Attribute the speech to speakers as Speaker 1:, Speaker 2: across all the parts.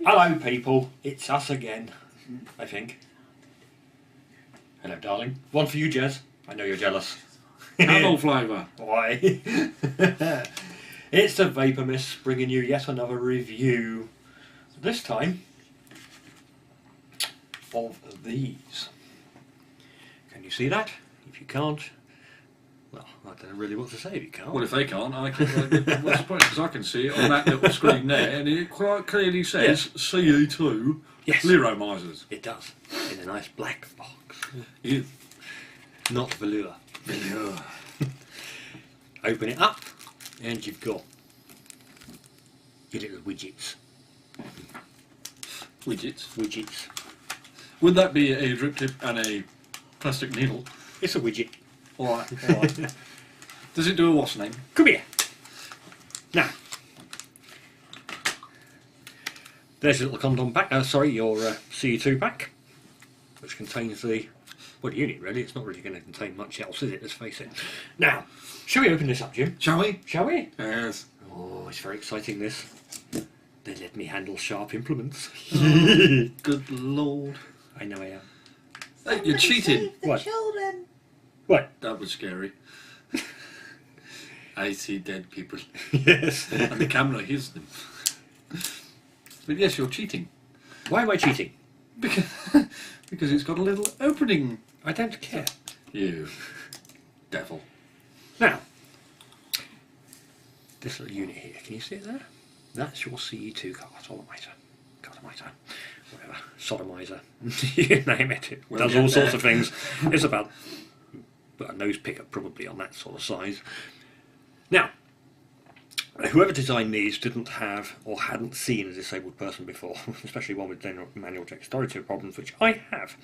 Speaker 1: Hello people, it's us again, I think. Hello darling. One for you, Jez. I know you're jealous.
Speaker 2: Apple flavour.
Speaker 1: Why? It's the Vapor Mist bringing you yet another review. This time of these. Can you see that? If you can't, well, I don't know really what to say if you can't.
Speaker 2: Well, if they can't, I can. What's the point? Because I can see it on that little screen there, and it quite clearly says CE2 Clearomisers.
Speaker 1: It does. In a nice black box.
Speaker 2: Yeah.
Speaker 1: Not velour. Velour. Open it up, and you've got your little widgets. Widgets.
Speaker 2: Would that be a drip tip and a plastic needle?
Speaker 1: It's a widget.
Speaker 2: Alright, alright. Does it do a what's name?
Speaker 1: Come here. Now, there's a little condom pack, your CE2 pack, which contains the, well, the unit really. It's not really going to contain much else, is it? Let's face it. Now, shall we open this up, Jim?
Speaker 2: Shall we?
Speaker 1: Shall we?
Speaker 2: Yes.
Speaker 1: Oh, it's very exciting, this. They let me handle sharp implements.
Speaker 2: Good lord.
Speaker 1: I know I am.
Speaker 2: Hey, you're cheating.
Speaker 1: What?
Speaker 3: Children.
Speaker 1: What?
Speaker 2: That was scary. I see dead people.
Speaker 1: Yes.
Speaker 2: And the camera hears them. But yes, you're cheating.
Speaker 1: Why am I cheating?
Speaker 2: Because it's got a little opening.
Speaker 1: I don't care.
Speaker 2: You devil.
Speaker 1: Now, this little unit here, can you see it there? That's your CE2 cartomizer, whatever, sodomizer, you name it. It does all sorts of things. It's about a nose picker probably on that sort of size. Now, whoever designed these didn't have or hadn't seen a disabled person before, especially one with manual dexterity problems, which I have.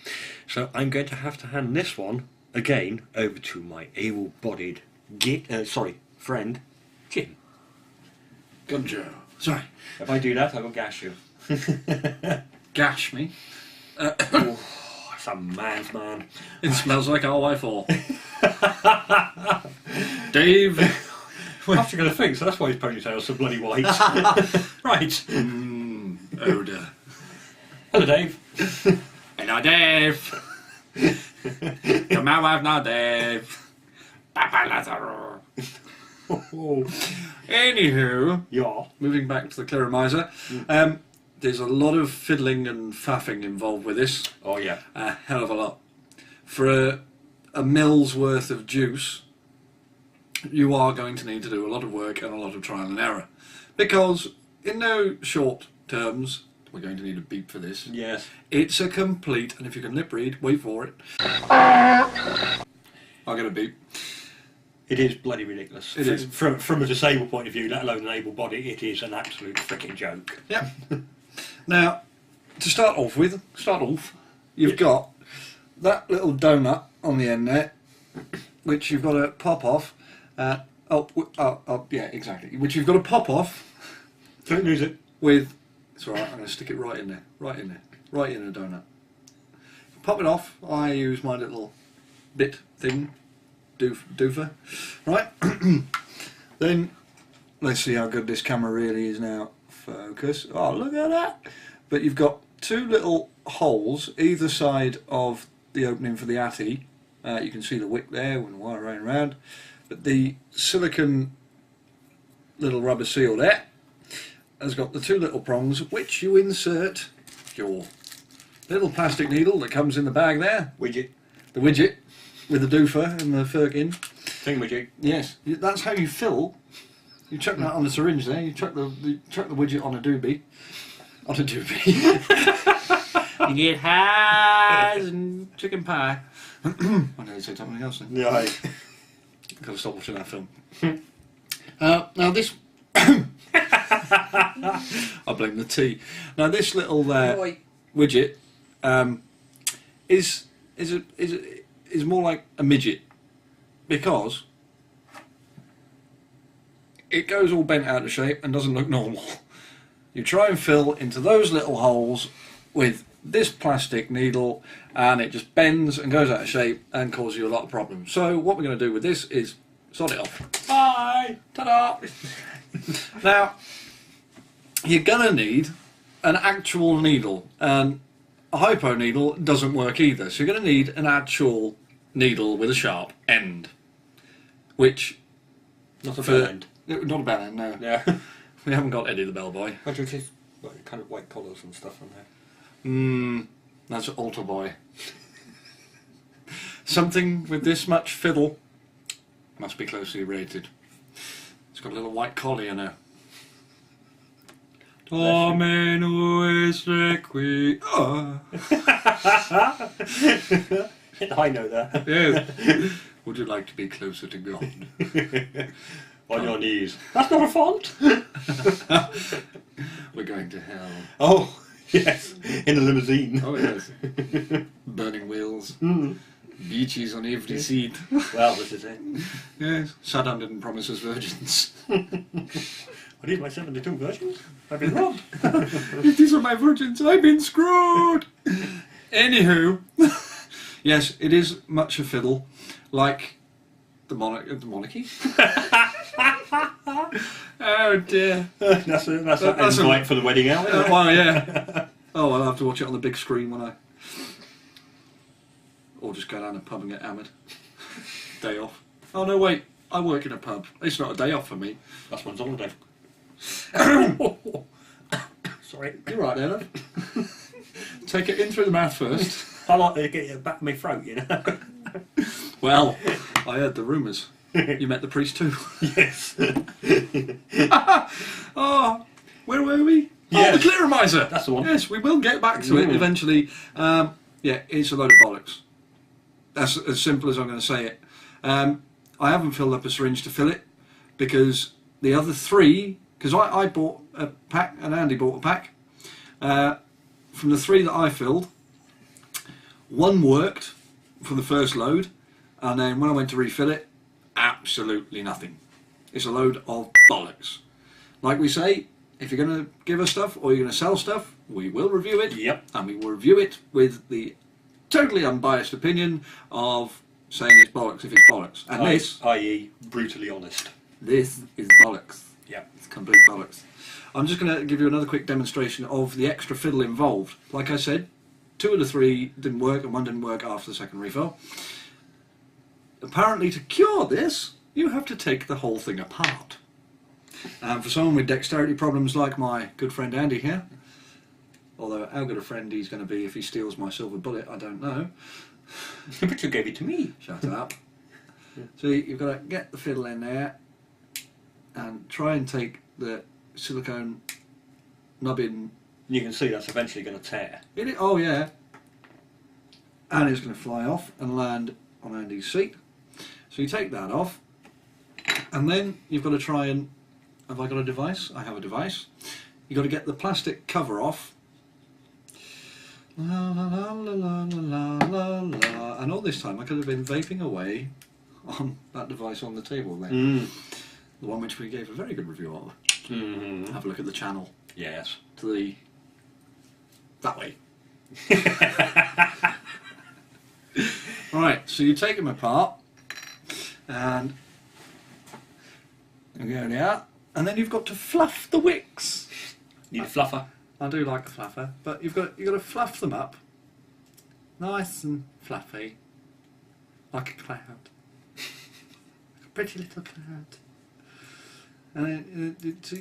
Speaker 1: So I'm going to have to hand this one again over to my able-bodied friend, Jim.
Speaker 2: Gunjo. Sorry.
Speaker 1: If I do that, I will gash you.
Speaker 2: Gash me.
Speaker 1: Oh, that's a man's man.
Speaker 2: It smells like RY4. Dave.
Speaker 1: I'm actually going to think, so that's why his ponytail's so bloody white. Right.
Speaker 2: Odour.
Speaker 1: Hello, Dave.
Speaker 2: Hello, Dave. Come out now, Dave. Papa Lazaro.
Speaker 1: Oh.
Speaker 2: Anywho,
Speaker 1: Yeah.
Speaker 2: moving back to the Clearomiser, there's a lot of fiddling and faffing involved with this.
Speaker 1: Oh, yeah.
Speaker 2: A hell of a lot. For a mill's worth of juice, you are going to need to do a lot of work and a lot of trial and error. Because, in no short terms, we're going to need a beep for this.
Speaker 1: Yes.
Speaker 2: It's a complete, and if you can lip read, wait for it. I'll get a beep.
Speaker 1: It is bloody ridiculous.
Speaker 2: It is.
Speaker 1: From a disabled point of view, let alone an able body, it is an absolute freaking joke.
Speaker 2: Yeah. Now, to start off with, you've got that little donut on the end there, which you've got to pop off. Yeah, exactly. Which you've got to pop off.
Speaker 1: Don't lose it.
Speaker 2: With, it's alright, I'm going to stick it right in there, right in a donut. Pop it off. I use my little bit thing, doofer, right? Then let's see how good this camera really is now. Focus. Oh, look at that! But you've got two little holes either side of the opening for the Atty. You can see the wick there when the wire running around. But the silicon little rubber seal there has got the two little prongs which you insert your little plastic needle that comes in the bag there.
Speaker 1: Widget.
Speaker 2: The widget with the doofer and the firkin.
Speaker 1: Thing widget.
Speaker 2: Yes, that's how you fill. You chuck that on the syringe there. You chuck the widget on a doobie. On a doobie. You get highs and chicken pie. I know you said something else then.
Speaker 1: Yeah.
Speaker 2: I've got to stop watching that film. Now this... I blame the tea. Now this little widget is more like a midget, because it goes all bent out of shape and doesn't look normal. You try and fill into those little holes with this plastic needle and it just bends and goes out of shape and causes you a lot of problems. So what we're going to do with this is sod it off.
Speaker 1: Bye!
Speaker 2: Ta-da! Now, you're going to need an actual needle, and a hypo needle doesn't work either. So you're going to need an actual needle with a sharp end, which
Speaker 1: Not a bell end.
Speaker 2: Not a bell end, no.
Speaker 1: Yeah.
Speaker 2: We haven't got Eddie the Bellboy.
Speaker 1: What do you think? Like kind of white collars and stuff on there.
Speaker 2: That's Altar Boy. Something with this much fiddle must be closely related. It's got a little white collar in her. Dominus requiem.
Speaker 1: Hit the high note there.
Speaker 2: Yes. Would you like to be closer to God?
Speaker 1: On your knees. That's not a font.
Speaker 2: We're going to hell.
Speaker 1: Oh, yes. In a limousine.
Speaker 2: Oh, yes. Burning wheels. Beaches on every seat.
Speaker 1: Well, this is it.
Speaker 2: Yes. Saddam didn't promise us virgins.
Speaker 1: Are these my 72 virgins? I've been robbed.
Speaker 2: If these are my virgins, I've been screwed. Anywho, yes, it is much a fiddle, like the monarchy. Oh dear.
Speaker 1: That's an invite for the wedding out.
Speaker 2: Well, yeah. Oh, I'll have to watch it on the big screen when I... Or just go down a pub and get hammered. Day off. Oh no, wait. I work in a pub. It's not a day off for me.
Speaker 1: That's one's holiday. Sorry.
Speaker 2: You're right there, love. Take it in through the mouth first.
Speaker 1: I like to get it back in my throat, you know.
Speaker 2: Well, I heard the rumours. You met the priest too.
Speaker 1: Yes.
Speaker 2: Oh, where were we?
Speaker 1: Yes.
Speaker 2: Oh, the Clearomiser.
Speaker 1: That's the one.
Speaker 2: Yes, we will get back to it eventually. Yeah, it's a load of bollocks. That's as simple as I'm going to say it. I haven't filled up a syringe to fill it because the other three, because I bought a pack and Andy bought a pack. From the three that I filled, one worked for the first load, and then when I went to refill it, absolutely nothing. It's a load of bollocks. Like we say, if you're going to give us stuff or you're going to sell stuff, we will review it.
Speaker 1: Yep.
Speaker 2: And we will review it with the totally unbiased opinion of saying it's bollocks if it's bollocks. And this,
Speaker 1: i.e. brutally honest.
Speaker 2: This is bollocks.
Speaker 1: Yeah.
Speaker 2: It's complete bollocks. I'm just going to give you another quick demonstration of the extra fiddle involved. Like I said, 2 of the 3 didn't work and 1 didn't work after the second refill. Apparently to cure this, you have to take the whole thing apart. And for someone with dexterity problems like my good friend Andy here, although how good a friend he's going to be if he steals my silver bullet, I don't know.
Speaker 1: But you gave it to me.
Speaker 2: Shut up. So you've got to get the fiddle in there and try and take the silicone nubbin.
Speaker 1: You can see that's eventually going to tear.
Speaker 2: Oh yeah. And it's going to fly off and land on Andy's seat. So you take that off, and then you've got to try and... Have I got a device? I have a device. You've got to get the plastic cover off. La la la la la la la la. And all this time I could have been vaping away on that device on the table there. The one which we gave a very good review of. Have a look at the channel.
Speaker 1: Yes.
Speaker 2: To the... that way. Right, so you take them apart and you go there, and then you've got to fluff the wicks.
Speaker 1: Need a fluffer.
Speaker 2: I do like a fluffer, but you've got to fluff them up, nice and fluffy, like a cloud, a pretty little cloud. And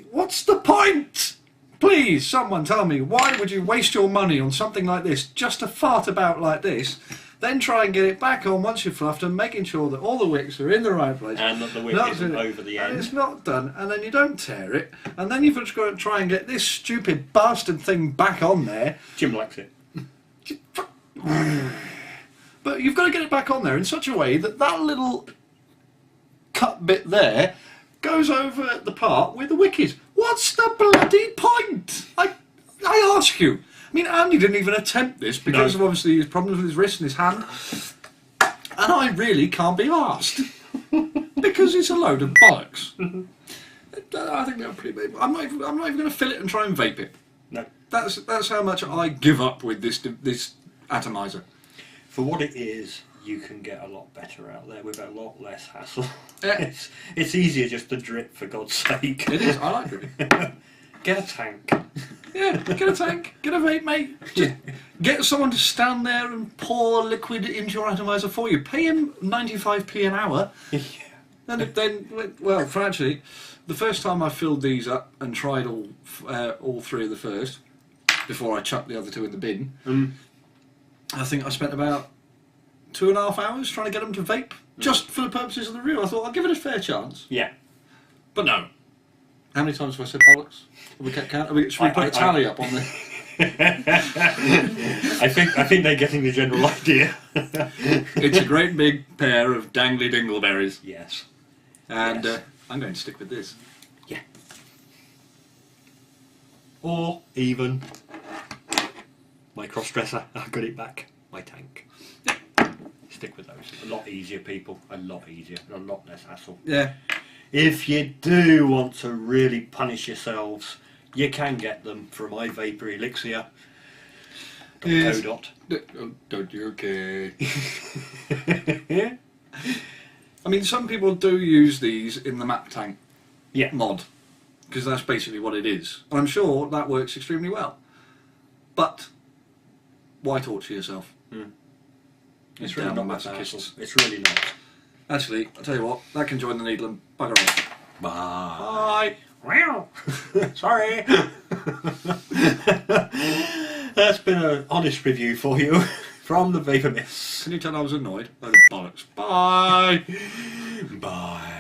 Speaker 2: what's the point? Please, someone tell me, why would you waste your money on something like this, just to fart about like this, then try and get it back on once you've fluffed them, making sure that all the wicks are in the right place.
Speaker 1: And that the wick isn't over the end.
Speaker 2: And it's not done, and then you don't tear it, and then you've got to try and get this stupid bastard thing back on there.
Speaker 1: Jim likes it.
Speaker 2: But you've got to get it back on there in such a way that that little cut bit there goes over the part where the wick is. What's the bloody point? I ask you. I mean, Andy didn't even attempt this because of obviously his problems with his wrist and his hand. And I really can't be asked. Because it's a load of bollocks. I think they're pretty big. I'm not even going to fill it and try and vape it.
Speaker 1: No.
Speaker 2: That's how much I give up with this atomizer.
Speaker 1: For what it is, you can get a lot better out there with a lot less hassle.
Speaker 2: Yeah.
Speaker 1: It's easier just to drip, for God's sake.
Speaker 2: It is. I like it.
Speaker 1: Get a tank.
Speaker 2: Yeah, get a tank, get a vape, mate. Just get someone to stand there and pour liquid into your atomizer for you. Pay him 95p an hour. Well, for actually, the first time I filled these up and tried all three of the first, before I chucked the other two in the bin, I think I spent about 2.5 hours trying to get them to vape, just for the purposes of the review. I thought I'll give it a fair chance.
Speaker 1: Yeah.
Speaker 2: But no. How many times have I said bollocks? Have we kept count? Should we put a tally up on the...
Speaker 1: I think they're getting the general idea.
Speaker 2: It's a great big pair of dangly dingleberries.
Speaker 1: Yes.
Speaker 2: And
Speaker 1: Yes.
Speaker 2: I'm going to stick with this.
Speaker 1: Yeah. Or even my cross-dresser. I got it back. My tank. Stick with those. A lot easier, people. A lot easier. A lot less hassle.
Speaker 2: Yeah.
Speaker 1: If you do want to really punish yourselves, you can get them from iVaporElixir.
Speaker 2: Yes.
Speaker 1: Dot.
Speaker 2: Don't you okay? I mean, some people do use these in the map tank mod, because that's basically what it is. And I'm sure that works extremely well. But why torture yourself?
Speaker 1: It's really not
Speaker 2: massive
Speaker 1: massive. It's really not.
Speaker 2: Actually, I'll tell you what, that can join the needle and bugger off.
Speaker 1: Bye. Wow. Sorry. That's been an honest review for you from the Vapor Miss.
Speaker 2: Can you tell I was annoyed? Oh, the bollocks. Bye.
Speaker 1: Bye.